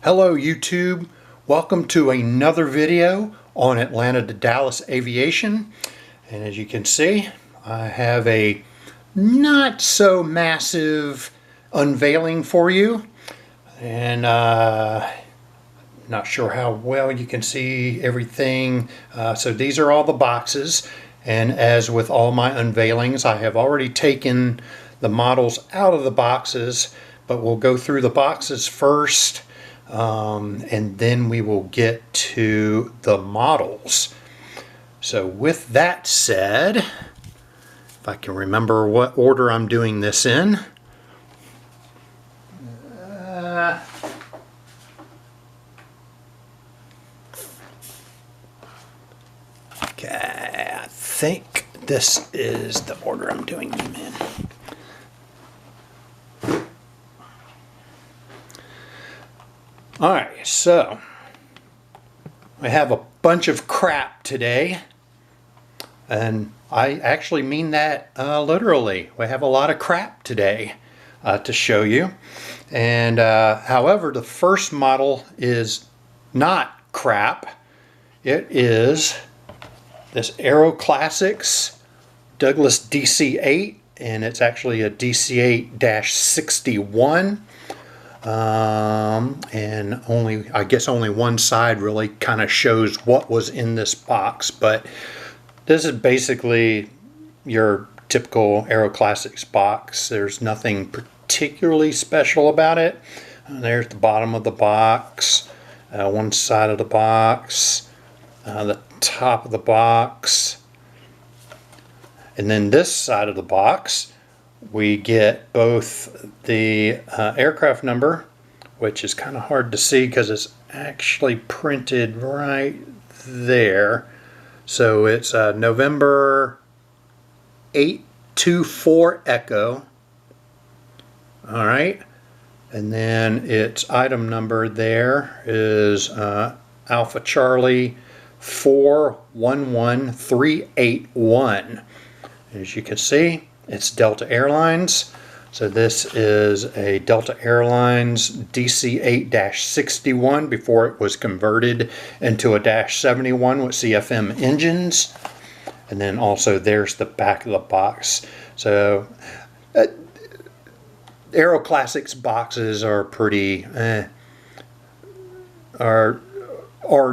Hello YouTube, welcome to another video on Atlanta to Dallas Aviation. And as you can see, I have a not so massive unveiling for you. And not sure how well you can see everything. So these are all the boxes. And as with all my unveilings, I have already taken the models out of the boxes, but we'll go through the boxes first. And then we will get to the models. So with that said, if I can remember what order I'm doing this in. Okay, I think this is the order I'm doing them in. Alright, so I have a bunch of crap today, and I actually mean that literally. We have a lot of crap today to show you. And however, the first model is not crap. It is this Aero Classics Douglas DC-8, and it's actually a DC-8-61. And I guess only one side really kind of shows what was in this box, but this is basically your typical Aero Classics box. There's nothing particularly special about it. There's the bottom of the box, one side of the box, the top of the box, and then this side of the box we get both the aircraft number, which is kind of hard to see because it's actually printed right there. So it's November 824 Echo. All right. And then its item number there is Alpha Charlie 411381. As you can see, it's Delta Airlines. So this is a Delta Airlines DC-8-61 before it was converted into a -71 with CFM engines. And then also there's the back of the box. So Aero Classics boxes are pretty are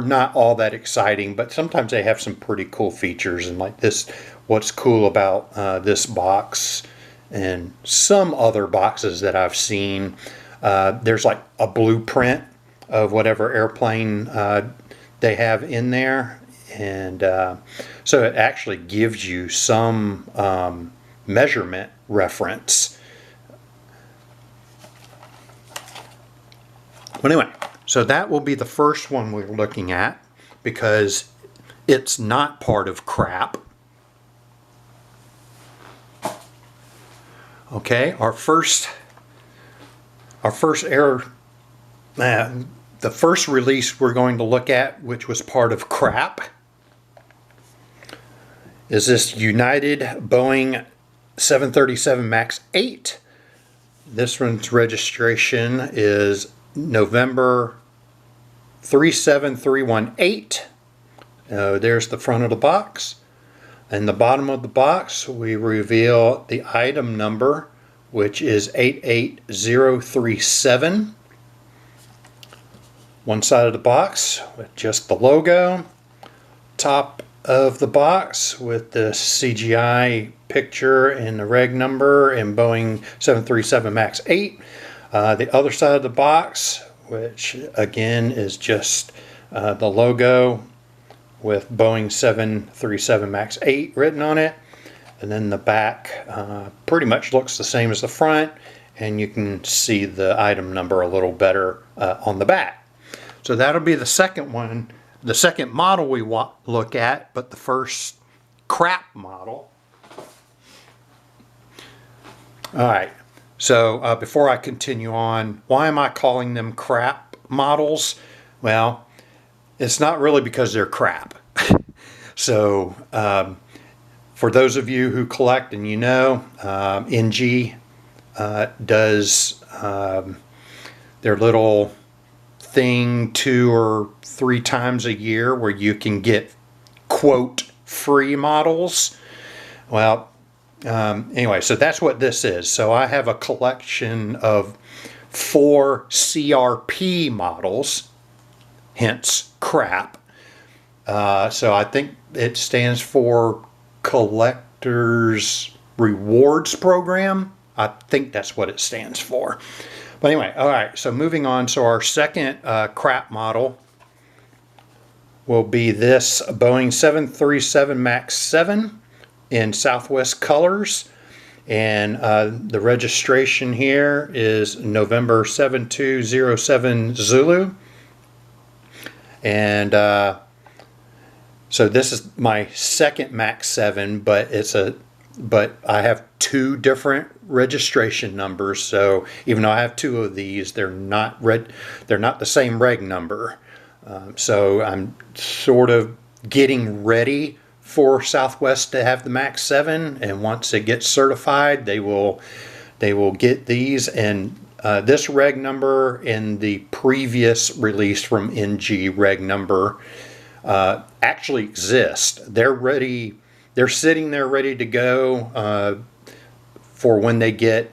not all that exciting, but sometimes they have some pretty cool features. And like this, what's cool about this box and some other boxes that I've seen, there's like a blueprint of whatever airplane they have in there, and so it actually gives you some measurement reference. But anyway, so that will be the first one we're looking at because it's not part of crap. Okay, the first release we're going to look at, which was part of crap, is this United Boeing 737 MAX 8. This one's registration is November 37318. There's the front of the box. In the bottom of the box, we reveal the item number, which is 88037. One side of the box with just the logo. Top of the box with the CGI picture and the reg number and Boeing 737 MAX 8. The other side of the box, which again is just the logo with Boeing 737 MAX 8 written on it. And then the back pretty much looks the same as the front, and you can see the item number a little better on the back. So that'll be the second one, the second model we look at, but the first crap model. Alright, so before I continue on, why am I calling them crap models? Well, it's not really because they're crap. So for those of you who collect and you know, NG does their little thing 2 or 3 times a year where you can get quote free models. Well, anyway, so that's what this is. So I have a collection of 4 CRP models, hence crap. So I think it stands for Collectors Rewards Program. I think that's what it stands for. But anyway, all right, so moving on. So our second crap model will be this Boeing 737 MAX 7 in Southwest colors. And the registration here is November 7207 Zulu. And so this is my second MAX 7, but I have 2 different registration numbers. So even though I have 2 of these, they're not the same reg number. So I'm sort of getting ready for Southwest to have the MAX 7, and once it gets certified, they will get these. And this reg number and the previous release from NG reg number actually exist. They're ready. They're sitting there ready to go for when they get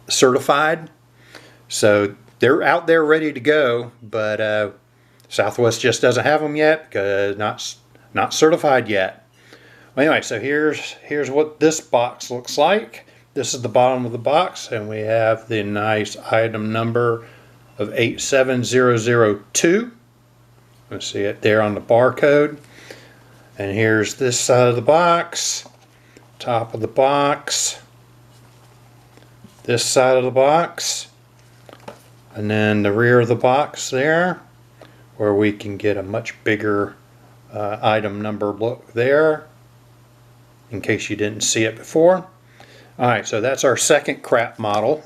certified. So they're out there ready to go, but Southwest just doesn't have them yet because not certified yet. Well, anyway, so here's what this box looks like. This is the bottom of the box, and we have the nice item number of 87002. You see it there on the barcode. And here's this side of the box, top of the box, this side of the box, and then the rear of the box there, where we can get a much bigger item number look there, in case you didn't see it before. Alright, so that's our second crap model.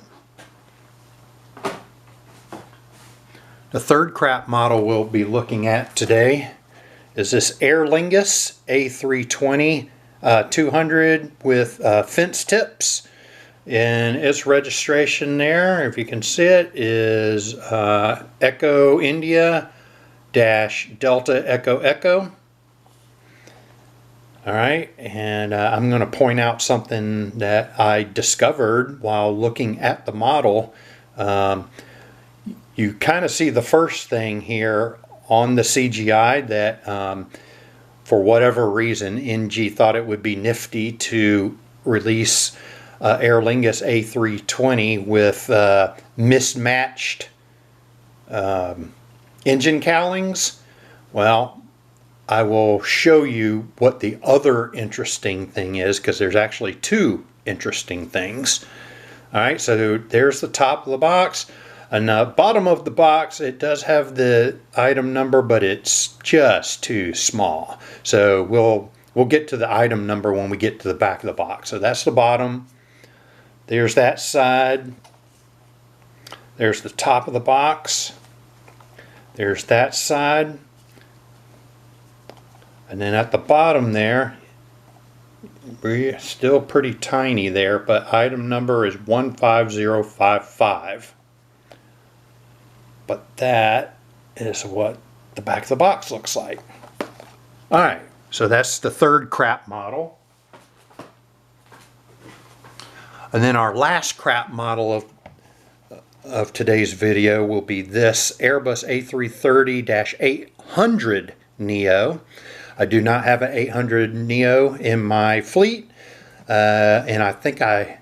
The third crap model we'll be looking at today is this Aer Lingus A320 200 with fence tips. And its registration there, if you can see it, is Echo India Delta Echo Echo. Alright, and I'm going to point out something that I discovered while looking at the model. You kind of see the first thing here on the CGI that for whatever reason NG thought it would be nifty to release Aer Lingus A320 with mismatched engine cowlings. Well, I will show you what the other interesting thing is, because there's actually 2 interesting things. Alright, so there's the top of the box. And the bottom of the box, it does have the item number, but it's just too small. So we'll get to the item number when we get to the back of the box. So that's the bottom. There's that side. There's the top of the box. There's that side. And then at the bottom there, we're still pretty tiny there, but item number is 15055. But that is what the back of the box looks like. Alright, so that's the third crap model. And then our last crap model of today's video will be this Airbus A330-800 Neo. I do not have an 800 Neo in my fleet, and I think I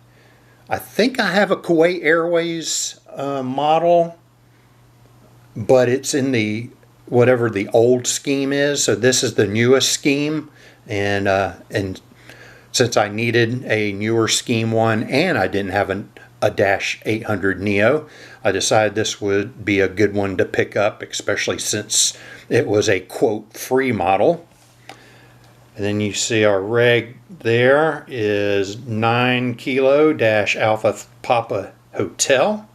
have a Kuwait Airways model, but it's in the whatever the old scheme is. So this is the newest scheme, and since I needed a newer scheme one and I didn't have a Dash 800 Neo, I decided this would be a good one to pick up, especially since it was a quote free model. And then you see our reg there is 9 Kilo Alpha Papa Hotel.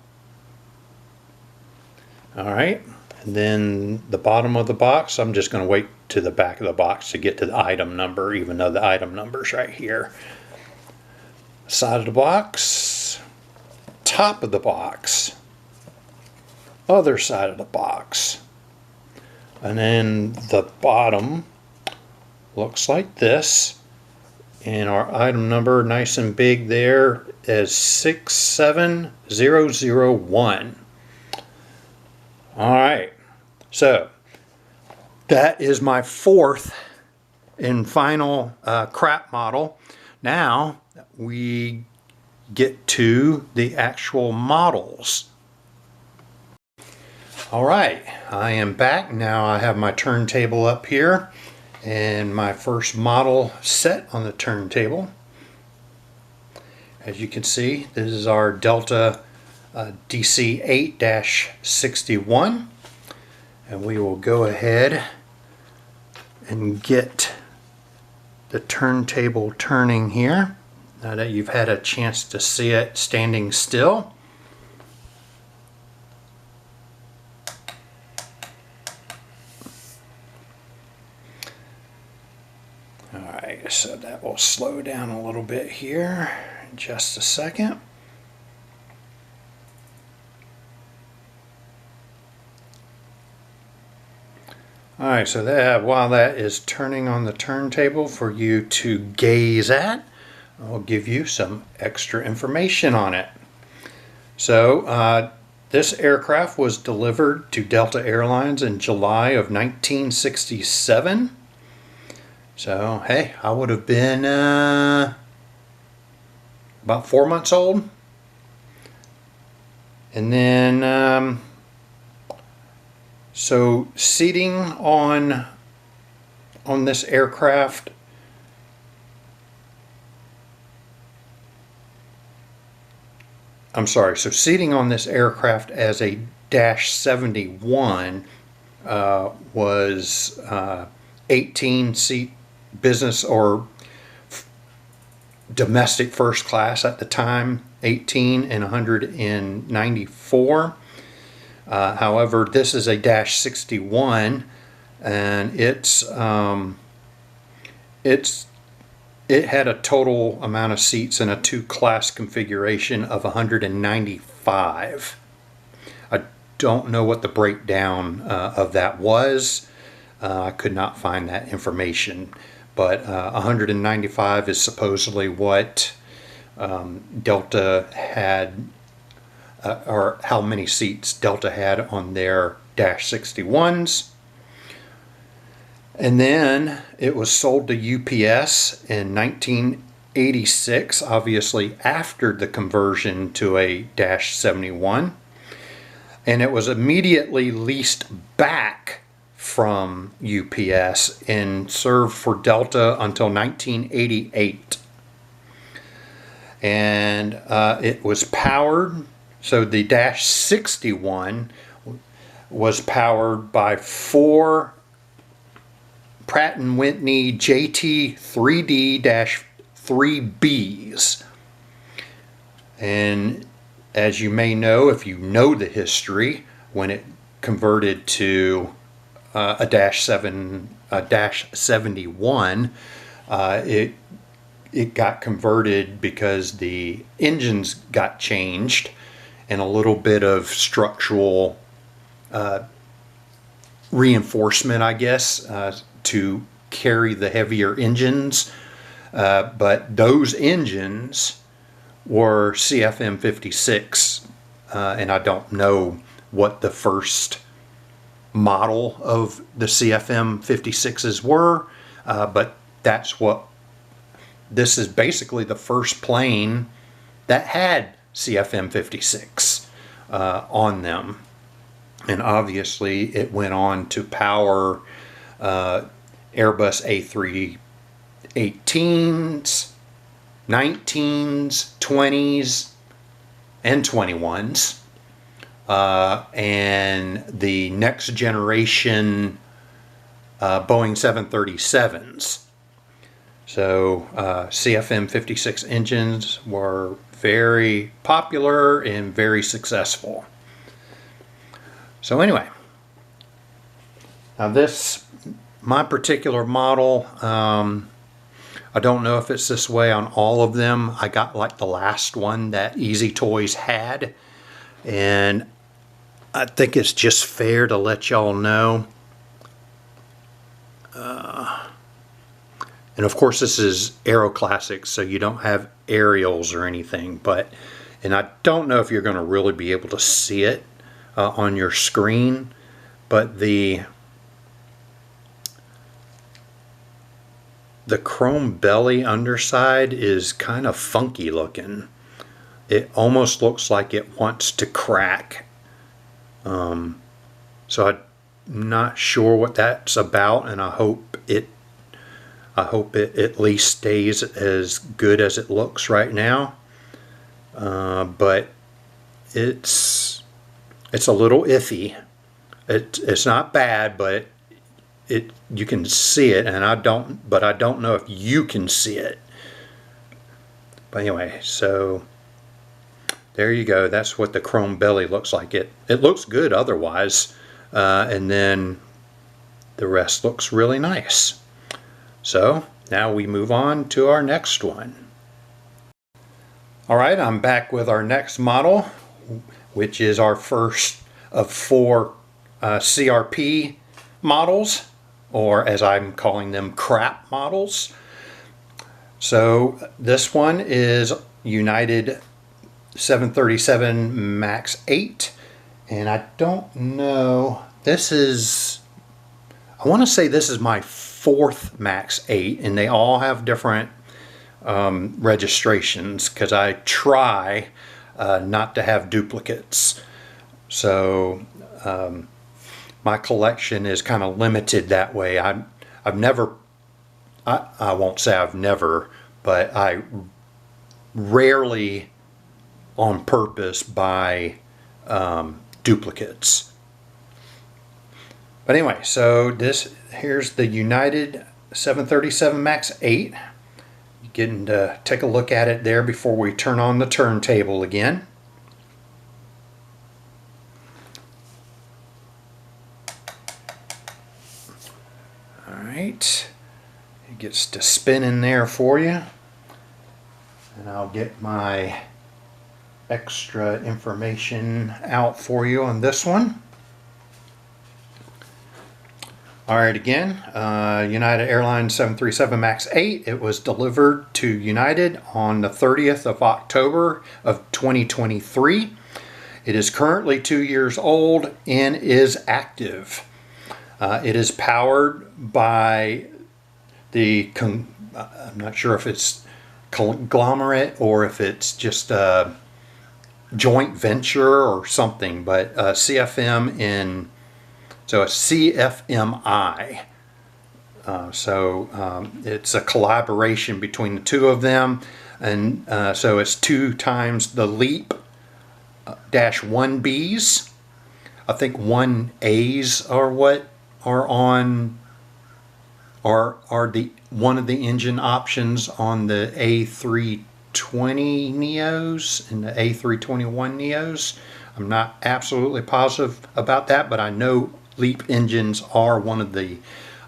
Alright, and then the bottom of the box, I'm just going to wait to the back of the box to get to the item number, even though the item number is right here. Side of the box, top of the box. other side of the box. And then the bottom looks like this. And our item number, nice and big there, is 67001. Alright, so that is my fourth and final crap model. Now we get to the actual models. Alright, I am back. Now I have my turntable up here and my first model set on the turntable. As you can see, this is our Delta DC8-61, and we will go ahead and get the turntable turning here now that you've had a chance to see it standing still. Alright, so that will slow down a little bit here in just a second. Alright, so that while that is turning on the turntable for you to gaze at, I'll give you some extra information on it. So this aircraft was delivered to Delta Airlines in July of 1967. So hey, I would have been about 4 months old. And then so seating on this aircraft, I'm sorry, so seating on this aircraft as a Dash 71 was 18 seat business or domestic first class at the time, 18 and 194. However, this is a Dash 61, and it had a total amount of seats in a two-class configuration of 195. I don't know what the breakdown of that was. I could not find that information, but 195 is supposedly what Delta had, or how many seats Delta had on their Dash 61s. And then it was sold to UPS in 1986, obviously after the conversion to a Dash 71. And it was immediately leased back from UPS and served for Delta until 1988. And it was powered, so the Dash 61 was powered by 4 Pratt & Whitney JT3D-3Bs. And as you may know, if you know the history, when it converted to a Dash 71, it got converted because the engines got changed and a little bit of structural reinforcement, I guess, to carry the heavier engines, but those engines were CFM56, and I don't know what the first model of the CFM56s were, but that's what this is. Basically the first plane that had CFM56 on them. And obviously it went on to power Airbus A318s, 19s, 20s, and 21s. And the next generation Boeing 737s. So CFM56 engines were very popular and very successful. So anyway, now my particular model, I don't know if it's this way on all of them. I got like the last one that Easy Toys had, and I think it's just fair to let y'all know. And of course this is Aero Classics, so you don't have aerials or anything, and I don't know if you're going to really be able to see it on your screen, but the chrome belly underside is kind of funky looking. It almost looks like it wants to crack. So I'm not sure what that's about, and I hope it at least stays as good as it looks right now. But it's a little iffy. It's not bad, but you can see it, and I don't know if you can see it. But anyway, so there you go. That's what the chrome belly looks like. It looks good otherwise, and then the rest looks really nice. So now we move on to our next one. Alright, I'm back with our next model, which is our first of 4 CRP models, or as I'm calling them, crap models. So this one is United 737 MAX 8, and I don't know, I want to say this is my 4th MAX 8, and they all have different registrations because I try not to have duplicates. So my collection is kind of limited that way. I won't say I've never, but I rarely on purpose buy duplicates. But anyway, so here's the United 737 MAX 8. You getting to take a look at it there before we turn on the turntable again. Alright, it gets to spin in there for you. And I'll get my extra information out for you on this one. Alright, again, United Airlines 737 MAX 8. It was delivered to United on the 30th of October of 2023. It is currently 2 years old and is active. It is powered by I'm not sure if it's conglomerate or if it's just a joint venture or something, but CFM so a CFMI. It's a collaboration between the two of them, and so it's 2 times the LEAP -1Bs. I think 1As are what are on one of the engine options on the A320 Neos and the A321 Neos. I'm not absolutely positive about that, but I know LEAP engines are one of the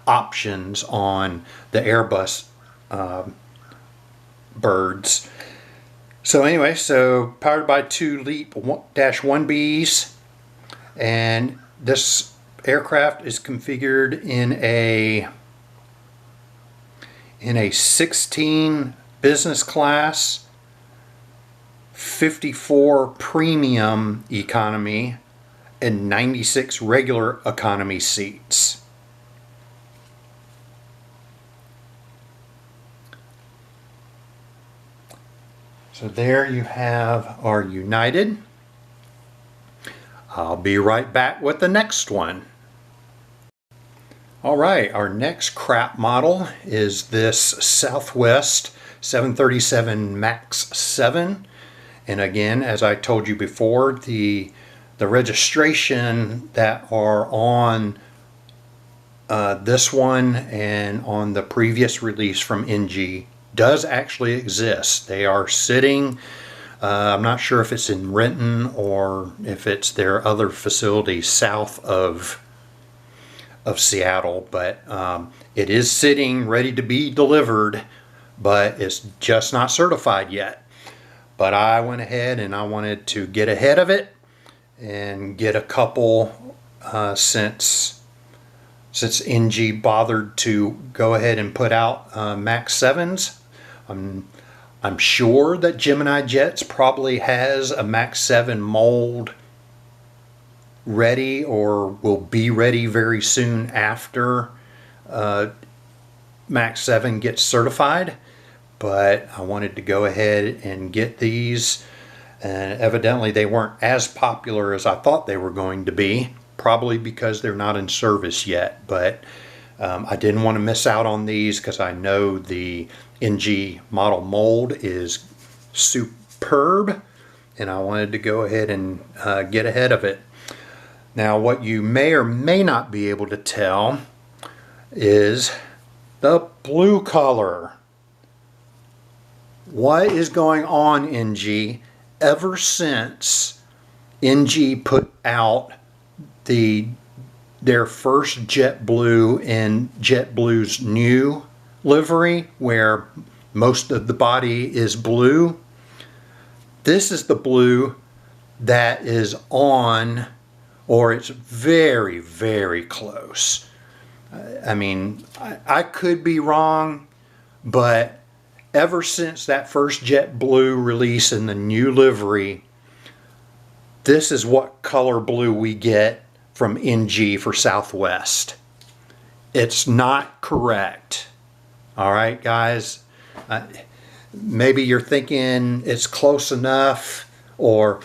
options on the Airbus birds. So anyway, so powered by 2 LEAP-1Bs, and this aircraft is configured in a 16 business class, 54 premium economy, and 96 regular economy seats. So there you have our United. I'll be right back with the next one. Alright, our next crap model is this Southwest 737 MAX 7. And again, as I told you before, the registration that are on this one and on the previous release from NG does actually exist. They are sitting, I'm not sure if it's in Renton or if it's their other facilities south of Seattle, but it is sitting ready to be delivered, but it's just not certified yet. But I went ahead and I wanted to get ahead of it and get a couple since NG bothered to go ahead and put out Max 7s. I'm sure that Gemini Jets probably has a Max 7 mold ready or will be ready very soon after Max 7 gets certified, but I wanted to go ahead and get these, and evidently they weren't as popular as I thought they were going to be, probably because they're not in service yet, but I didn't want to miss out on these because I know the NG model mold is superb, and I wanted to go ahead and get ahead of it. Now, what you may or may not be able to tell is the blue color. What is going on, NG? Ever since NG put out their first JetBlue and JetBlue's new livery, where most of the body is blue, this is the blue that is on, or it's very, very close. I mean, I could be wrong, but ever since that first JetBlue release in the new livery, this is what color blue we get from NG for Southwest. It's not correct. All right, guys. Maybe you're thinking it's close enough, or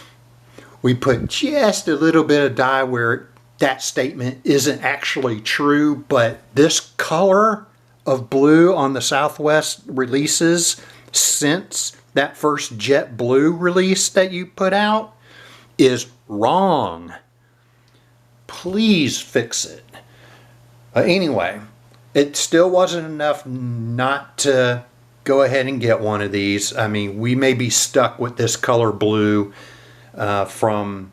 we put just a little bit of dye where that statement isn't actually true, but this color of blue on the Southwest releases since that first JetBlue release that you put out is wrong. Please fix it. Anyway, it still wasn't enough not to go ahead and get one of these. I mean, we may be stuck with this color blue from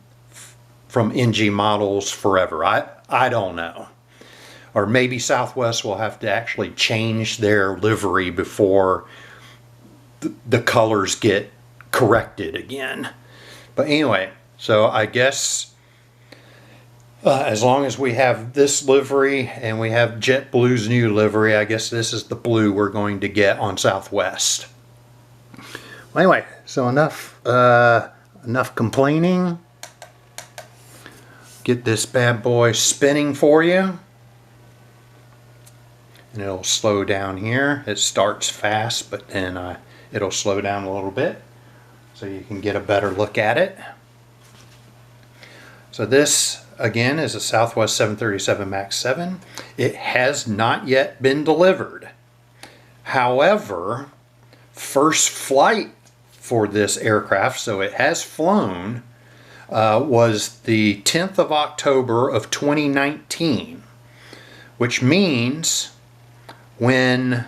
NG models forever. I don't know. Or maybe Southwest will have to actually change their livery before the colors get corrected again. But anyway, so I guess as long as we have this livery and we have JetBlue's new livery, I guess this is the blue we're going to get on Southwest. Well, anyway, so enough complaining. Get this bad boy spinning for you. And it'll slow down here. It starts fast, but then it'll slow down a little bit so you can get a better look at it. So this, again, is a Southwest 737 MAX 7. It has not yet been delivered. However, first flight for this aircraft, so it has flown, was the 10th of October of 2019, which means when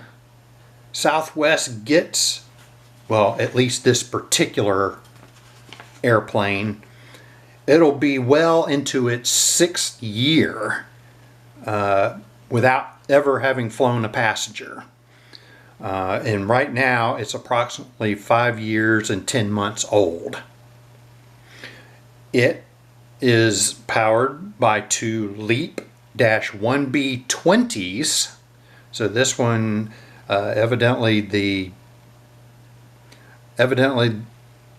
Southwest gets, well, at least this particular airplane, it'll be well into its 6th year without ever having flown a passenger. And right now it's approximately 5 years and 10 months old. It is powered by 2 LEAP-1B20s. So this one evidently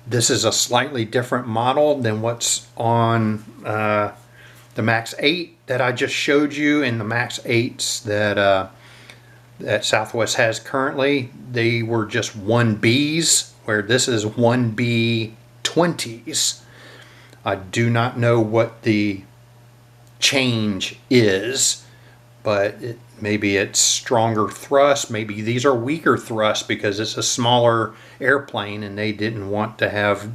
this is a slightly different model than what's on the MAX 8 that I just showed you, and the MAX 8s that Southwest has currently. They were just 1Bs, where this is 1B20s. I do not know what the change is, but maybe it's stronger thrust. Maybe these are weaker thrust because it's a smaller airplane and they didn't want to have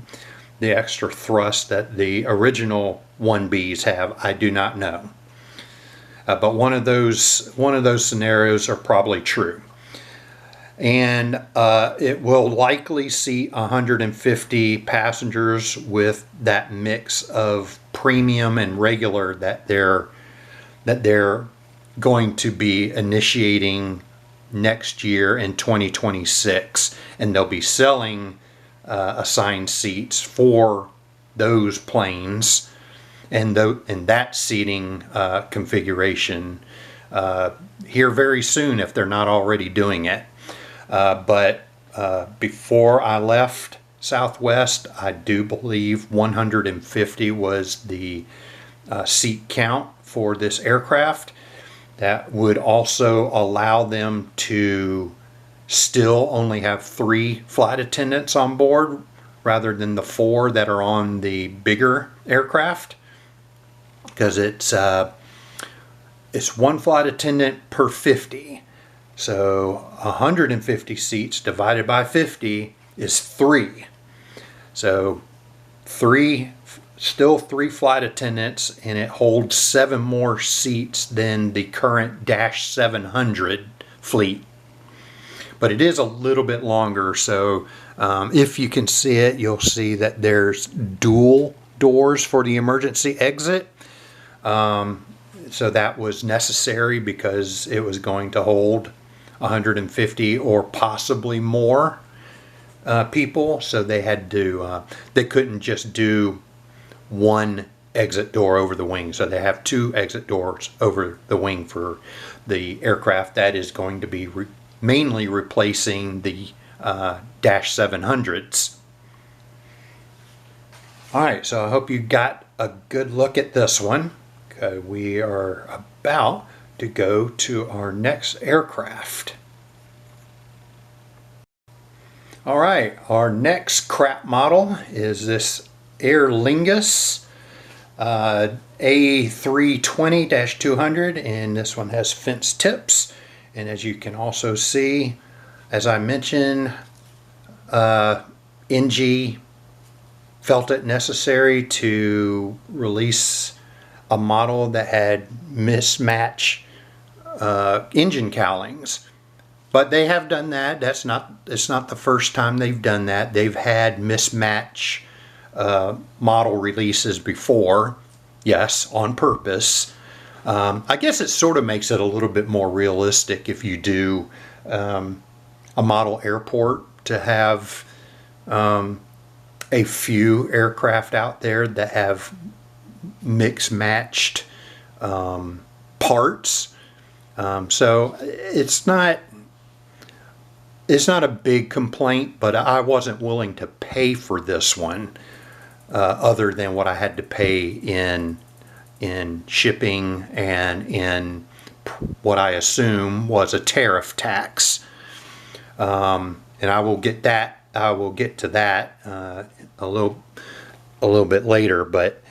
the extra thrust that the original 1Bs have. I do not know. But one of those scenarios are probably true. And it will likely seat 150 passengers with that mix of premium and regular that they're going to be initiating next year in 2026, and they'll be selling assigned seats for those planes and that seating configuration here very soon if they're not already doing it. But before I left Southwest, I do believe 150 was the seat count for this aircraft. That would also allow them to still only have 3 flight attendants on board rather than the 4 that are on the bigger aircraft, because it's 1 flight attendant per 50. So 150 seats divided by 50 is 3. So still 3 flight attendants, and it holds 7 more seats than the current Dash 700 fleet. But it is a little bit longer, so if you can see it, you'll see that there's dual doors for the emergency exit. So that was necessary because it was going to hold 150 or possibly more people. So they had to, they couldn't just do 1 exit door over the wing. So they have 2 exit doors over the wing for the aircraft that is going to be mainly replacing the Dash 700s. Alright, so I hope you got a good look at this one. We are about to go to our next aircraft. Alright, our next crap model is this Aer Lingus A320-200, and this one has fence tips. And as you can also see, as I mentioned, NG felt it necessary to release a model that had mismatch engine cowlings. But they have done that. It's not the first time they've done that. They've had mismatch model releases before, yes, on purpose. I guess it sort of makes it a little bit more realistic if you do a model airport to have a few aircraft out there that have mix matched parts. So it's not a big complaint, but I wasn't willing to pay for this one other than what I had to pay in shipping and in what I assume was a tariff tax. And I will get to that a little bit later. But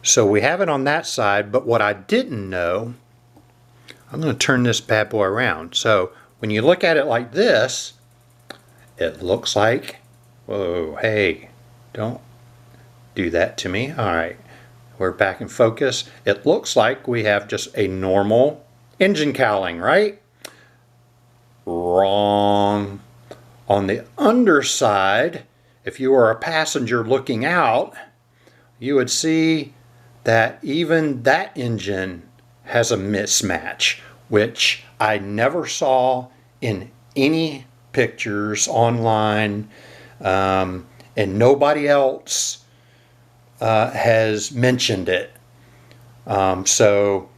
so we have it on that side. But what I didn't know, I'm going to turn this bad boy around. So when you look at it like this, it looks like, whoa, hey, don't do that to me. All right. We're back in focus. It looks like we have just a normal engine cowling, right? Wrong. On the underside, if you were a passenger looking out, you would see that even that engine has a mismatch, which I never saw in any pictures online, and nobody else has mentioned it. So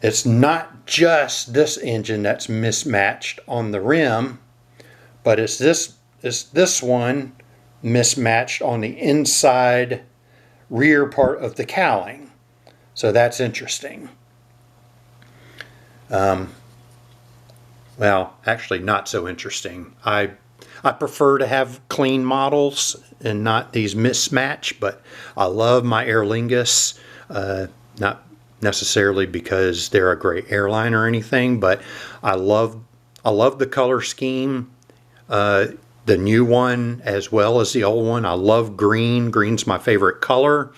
it's not just this engine that's mismatched on the rim, but it's this one mismatched on the inside rear part of the cowling. So that's interesting. Well, actually not so interesting. I prefer to have clean models and not these mismatch, but I love my Aer Lingus, not necessarily because they're a great airline or anything, but I love the color scheme, the new one as well as the old one. I love green. Green's my favorite color.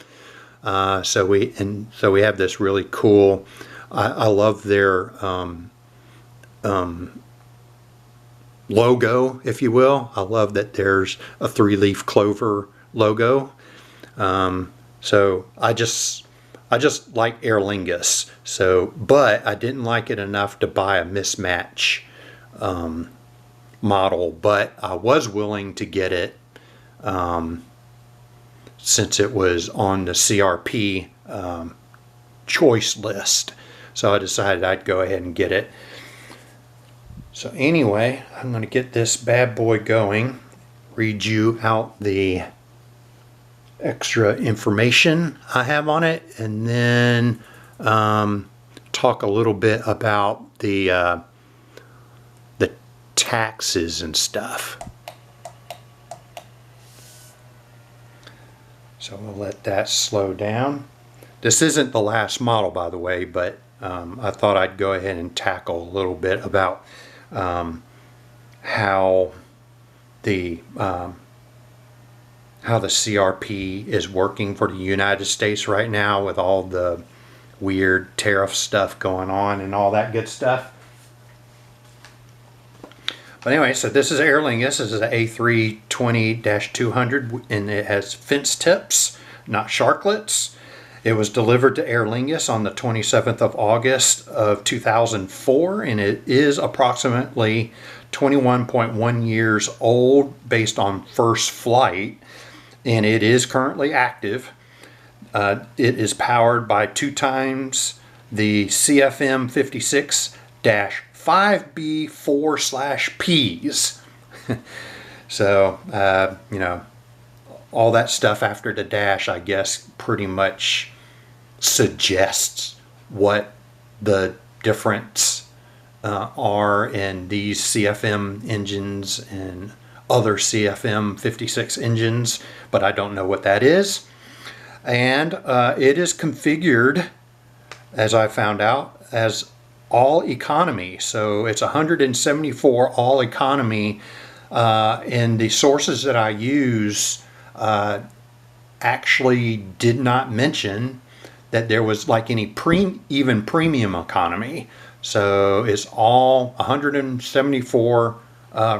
So we have this really cool. I love their logo, if you will. I love that there's a 3-leaf clover logo. So I just like Aer Lingus. So, but I didn't like it enough to buy a mismatch model, but I was willing to get it. since it was on the CRP choice list. So I decided I'd go ahead and get it. So anyway, I'm going to get this bad boy going, read you out the extra information I have on it, and then talk a little bit about the taxes and stuff. So we'll let that slow down. This isn't the last model, by the way, but I thought I'd go ahead and tackle a little bit about how the CRP is working for the United States right now with all the weird tariff stuff going on and all that good stuff. But anyway, so this is Aer Lingus. This is an A320-200, and it has fence tips, not sharklets. It was delivered to Aer Lingus on the 27th of August of 2004, and it is approximately 21.1 years old based on first flight, and it is currently active. It is powered by 2 times the CFM 56-5B4/Ps. So, you know, all that stuff after the dash, I guess, pretty much suggests what the difference are in these CFM engines and other CFM 56 engines, but I don't know what that is. And it is configured, as I found out, as all economy. So it's 174 all economy, and the sources that I use actually did not mention that there was like any even premium economy. So it's all 174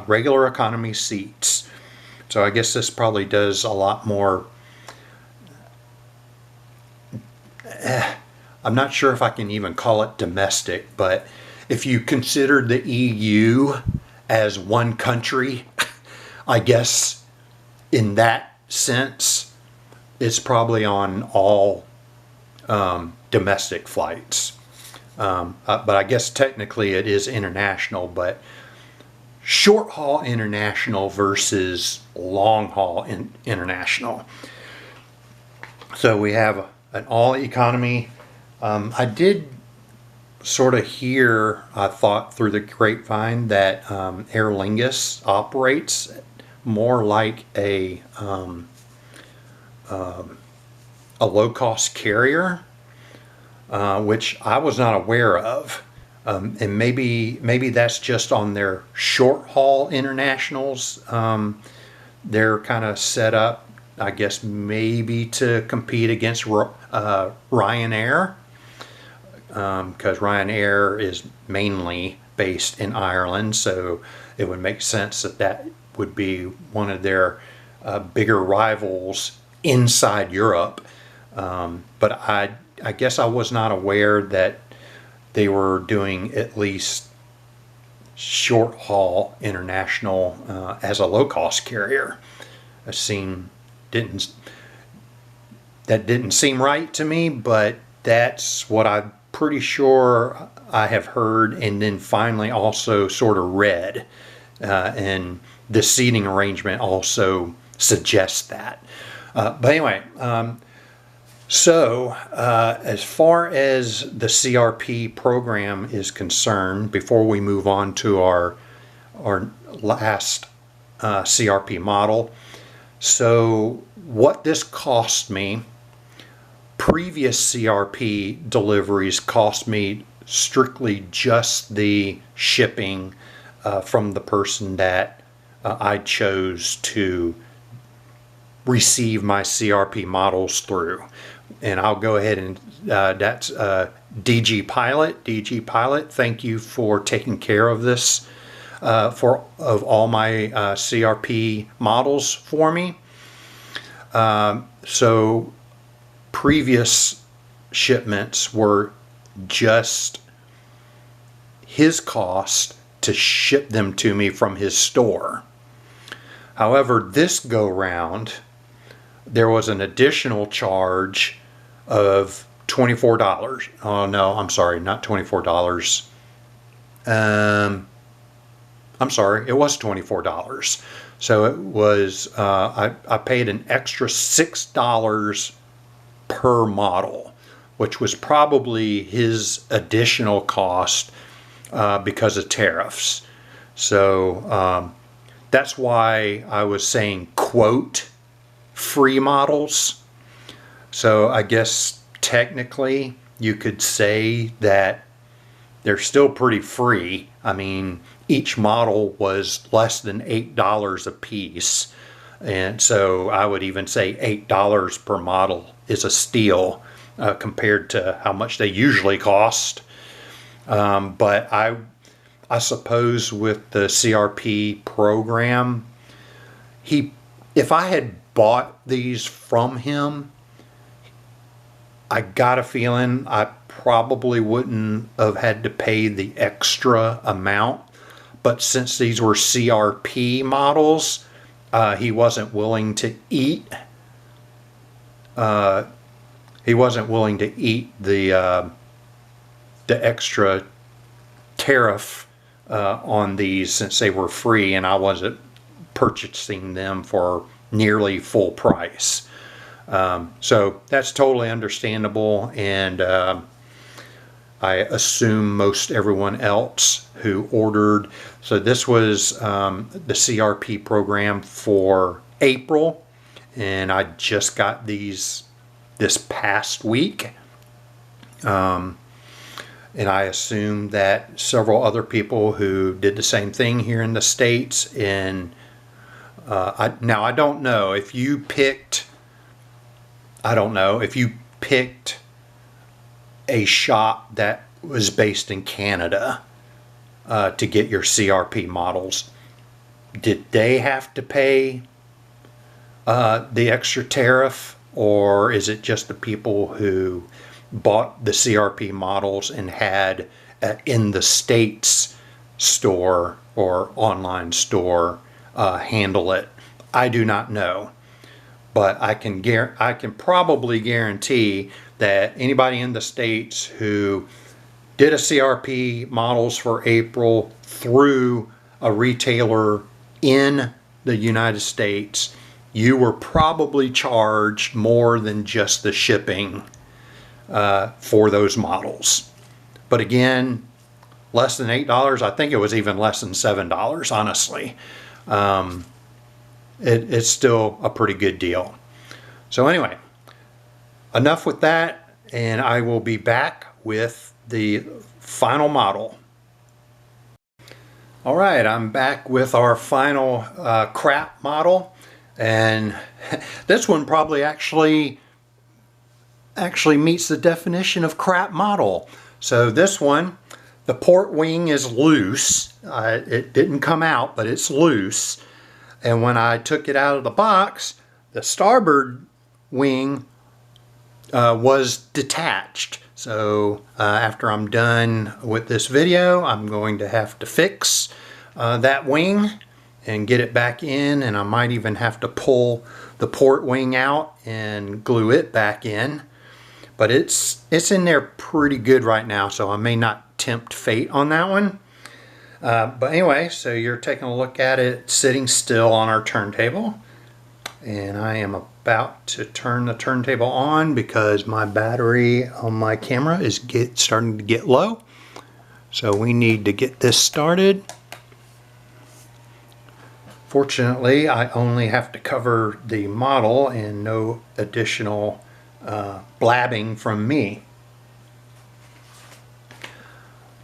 regular economy seats. So I guess this probably does a lot more. I'm not sure if I can even call it domestic, but if you consider the EU as one country, I guess in that sense, it's probably on all domestic flights. But I guess technically it is international, but short haul international versus long haul international. So we have an all economy. I did sort of hear, I thought through the grapevine, that Aer Lingus operates more like a low-cost carrier, which I was not aware of. And maybe that's just on their short-haul internationals. They're kind of set up, I guess, maybe to compete against Ryanair, because Ryanair is mainly based in Ireland, so it would make sense that that would be one of their bigger rivals inside Europe. But I guess I was not aware that they were doing at least short haul international as a low cost carrier. That didn't seem right to me, but that's what I'm pretty sure I have heard, and then finally also sort of read, and the seating arrangement also suggests that. But anyway, so as far as the CRP program is concerned, before we move on to our last CRP model, so what this cost me, previous CRP deliveries cost me strictly just the shipping from the person that I chose to receive my CRP models through. And I'll go ahead and that's DG Pilot. DG Pilot, thank you for taking care of this of all my CRP models for me. So previous shipments were just his cost to ship them to me from his store. However, this go round, there was an additional charge of $24. Oh no, I'm sorry, not $24. I'm sorry, it was $24. So it was, I paid an extra $6 per model, which was probably his additional cost because of tariffs. So that's why I was saying quote free models. So I guess technically you could say that they're still pretty free. I mean, each model was less than $8 a piece. And so I would even say $8 per model is a steal compared to how much they usually cost. But I suppose with the CRP program, if I had bought these from him, I got a feeling I probably wouldn't have had to pay the extra amount. But since these were CRP models, he wasn't willing to eat. He wasn't willing to eat the extra tariff on these since they were free, and I wasn't purchasing them for nearly full price. So that's totally understandable, and I assume most everyone else who ordered. So this was the CRP program for April, and I just got these this past week. And I assume that several other people who did the same thing here in the States. And now I don't know if you picked. I don't know if you picked a shop that was based in Canada to get your CRP models. Did they have to pay the extra tariff, or is it just the people who bought the CRP models and had in the States store or online store handle it? I do not know, but I can probably guarantee that anybody in the States who did a CRP models for April through a retailer in the United States, you were probably charged more than just the shipping for those models. But again, less than $8. I think it was even less than $7, honestly. It's still a pretty good deal. So anyway, enough with that, and I will be back with the final model. All right, I'm back with our final crap model, and this one probably actually meets the definition of crap model. So this one, the port wing is loose. It didn't come out, but it's loose. And when I took it out of the box, the starboard wing was detached. So after I'm done with this video, I'm going to have to fix that wing and get it back in, and I might even have to pull the port wing out and glue it back in. But it's in there pretty good right now, so I may not tempt fate on that one. But anyway, so you're taking a look at it sitting still on our turntable, and I am about to turn the turntable on because my battery on my camera is starting to get low. So we need to get this started. Fortunately, I only have to cover the model and no additional blabbing from me.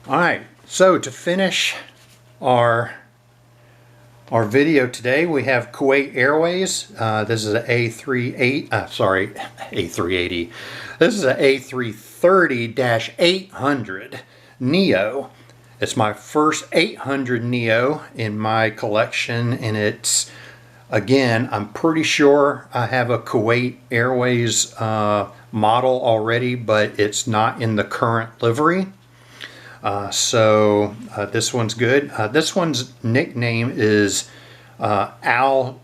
Alright, so to finish our video today, we have Kuwait Airways. This is an A380. This is an A330-800 Neo. It's my first 800 Neo in my collection, and it's, again, I'm pretty sure I have a Kuwait Airways model already, but it's not in the current livery. So this one's good. This one's nickname is Al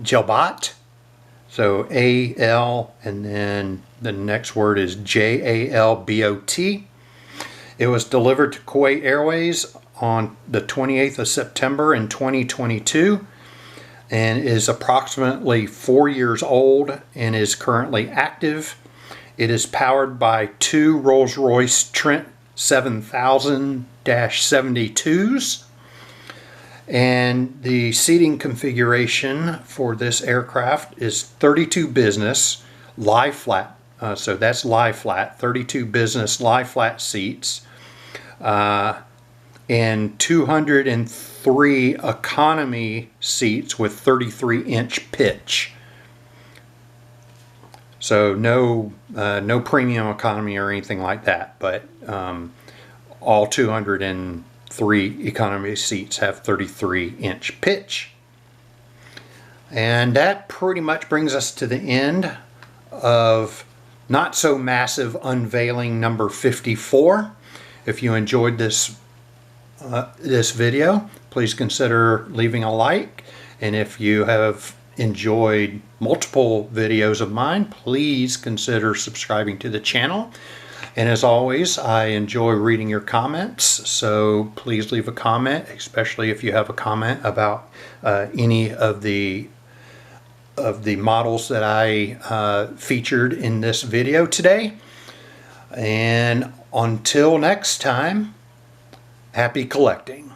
Jabat. So A-L, and then the next word is J-A-L-B-O-T. It was delivered to Kuwait Airways on the 28th of September in 2022 and is approximately 4 years old and is currently active. It is powered by two Rolls-Royce Trent 7000-72s. And the seating configuration for this aircraft is 32 business lie flat. So that's lie flat, 32 business lie flat seats, and 203 economy seats with 33-inch pitch. So no premium economy or anything like that, but all 203 economy seats have 33-inch pitch. And that pretty much brings us to the end of not so massive unveiling number 54. If you enjoyed this video, please consider leaving a like, and if you have enjoyed multiple videos of mine, please consider subscribing to the channel. And as always, I enjoy reading your comments, so please leave a comment, especially if you have a comment about any of the models that I featured in this video today. And until next time, happy collecting.